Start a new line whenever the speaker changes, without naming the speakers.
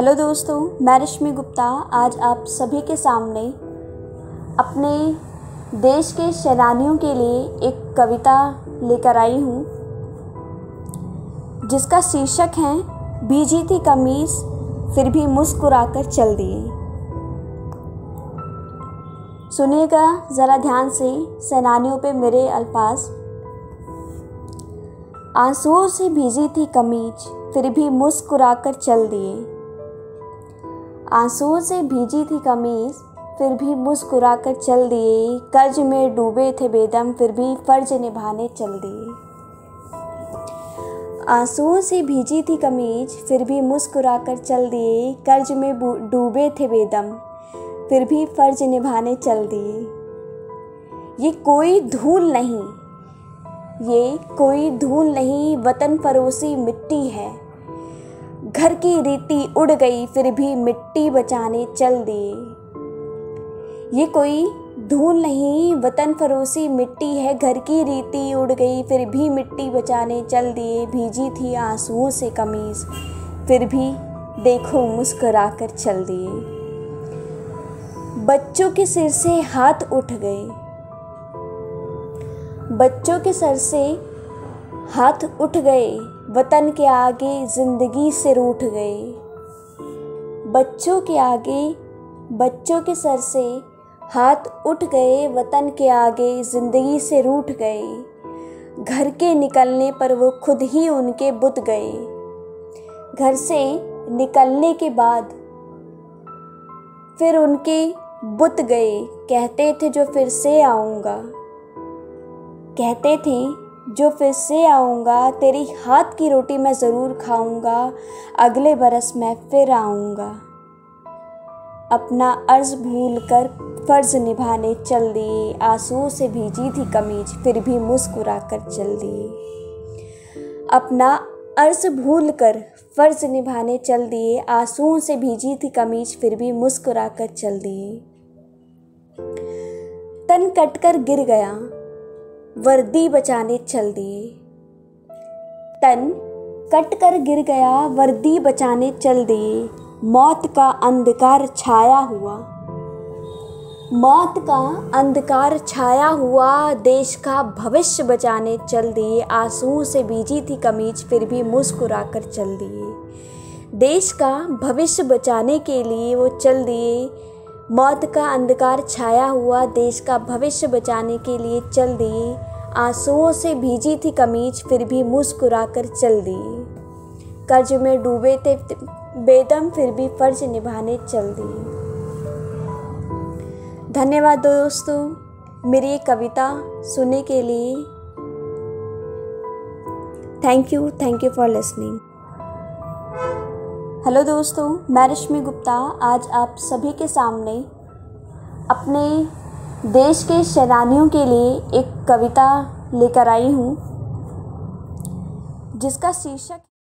Hello दोस्तों, मैं रश्मि गुप्ता आज आप सभी के सामने अपने देश के सेनानियों के लिए एक कविता लेकर आई हूँ जिसका शीर्षक है भीजी थी कमीज फिर भी मुस्कुराकर चल दिए। सुनिएगा ज़रा ध्यान से सेनानियों पे मेरे अल्फाज। आंसुओं से भीजी थी कमीज फिर भी मुस्कुराकर चल दिए। आंसुओं से भीजी थी कमीज फिर भी मुस्कुराकर चल दिए। कर्ज में डूबे थे बेदम फिर भी फर्ज निभाने चल दिए। आंसुओं से भीजी थी कमीज फिर भी मुस्कुराकर चल दिए। कर्ज में डूबे थे बेदम फिर भी फर्ज निभाने चल दिए। ये कोई धूल नहीं, ये कोई धूल नहीं, वतन फरोसी मिट्टी है। घर की रीति उड़ गई फिर भी मिट्टी बचाने चल दिए। ये कोई धूल नहीं, वतन फरोसी मिट्टी है। घर की रीति उड़ गई फिर भी मिट्टी बचाने चल दिए। भीजी थी आंसुओं से कमीज फिर भी देखो मुस्कुराकर चल दिए। बच्चों के सिर से हाथ उठ गए, बच्चों के सर से हाथ उठ गए। वतन के आगे जिंदगी से रूठ गए। बच्चों के आगे, बच्चों के सर से हाथ उठ गए। वतन के आगे जिंदगी से रूठ गए। घर के निकलने पर वो खुद ही उनके बुत गए। घर से निकलने के बाद फिर उनके बुत गए। कहते थे जो फिर से आऊँगा, कहते थे जो फिर से आऊँगा। तेरी हाथ की रोटी मैं ज़रूर खाऊँगा। अगले बरस मैं फिर आऊँगा। अपना अर्ज़ भूल कर फ़र्ज़ निभाने चल दिए। आंसुओं से भीजी थी कमीज फिर भी मुस्कुरा कर चल दिए। अपना अर्ज़ भूल कर फ़र्ज़ निभाने चल दिए। आंसुओं से भीजी थी कमीज फिर भी मुस्कुरा कर चल दिए। तन कटकर गिर गया वर्दी बचाने चल दिए। तन कट कर गिर गया वर्दी बचाने चल दिए। मौत का अंधकार छाया हुआ, मौत का अंधकार छाया हुआ। देश का भविष्य बचाने चल दिए। आंसुओं से भीजी थी कमीज फिर भी मुस्कुरा कर चल दिए। देश का भविष्य बचाने के लिए वो चल दिए। मौत का अंधकार छाया हुआ, देश का भविष्य बचाने के लिए चल दिए। आंसुओं से भीजी थी कमीज फिर भी मुस्कुरा कर चल दिए। कर्ज में डूबे थे बेदम फिर भी फर्ज निभाने चल दिए। धन्यवाद दोस्तों मेरी ये कविता सुनने के लिए। Thank you for listening. Hello दोस्तों, मैं रश्मि गुप्ता आज आप सभी के सामने अपने देश के सेनानियों के लिए एक कविता लेकर आई हूँ जिसका शीर्षक